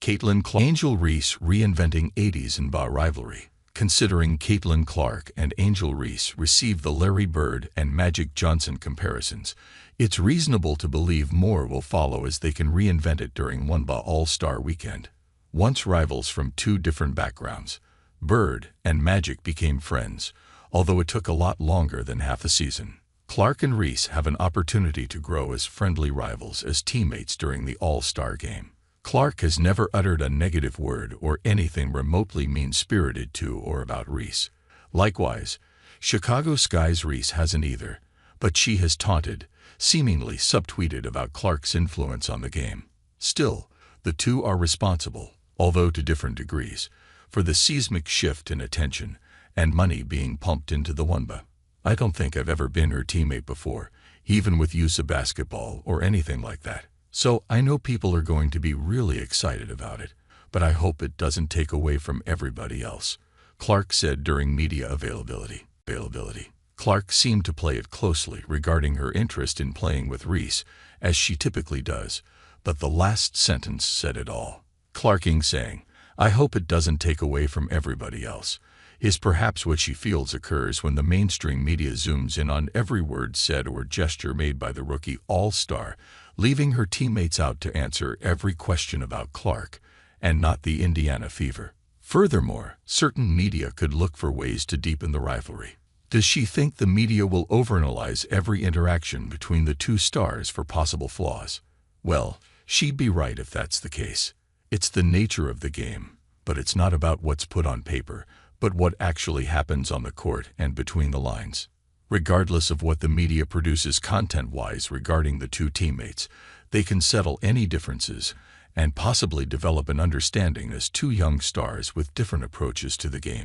Angel Reese reinventing 80s and bar rivalry. Considering Clark and Angel Reese received the Larry Bird and Magic Johnson comparisons, it's reasonable to believe more will follow as they can reinvent it during one All-Star weekend. Once rivals from two different backgrounds, Bird and Magic became friends, although it took a lot longer than half a season. Clark and Reese have an opportunity to grow as friendly rivals as teammates during the All-Star game. Clark has never uttered a negative word or anything remotely mean-spirited to or about Reese. Likewise, Chicago Sky's Reese hasn't either, but she has taunted, seemingly subtweeted about Clark's influence on the game. Still, the two are responsible, although to different degrees, for the seismic shift in attention and money being pumped into the WNBA. I don't think I've ever been her teammate before, even with use of basketball or anything like that. So I know people are going to be really excited about it, but I hope it doesn't take away from everybody else, Clark said during media availability. Clark seemed to play it closely regarding her interest in playing with Reese, as she typically does, but the last sentence said it all. Clarking saying, "I hope it doesn't take away from everybody else," is perhaps what she feels occurs when the mainstream media zooms in on every word said or gesture made by the rookie All-Star, leaving her teammates out to answer every question about Clark, and not the Indiana Fever. Furthermore, certain media could look for ways to deepen the rivalry. Does she think the media will overanalyze every interaction between the two stars for possible flaws? Well, she'd be right if that's the case. It's the nature of the game, but it's not about what's put on paper, but what actually happens on the court and between the lines. Regardless of what the media produces content-wise regarding the two teammates, they can settle any differences and possibly develop an understanding as two young stars with different approaches to the game.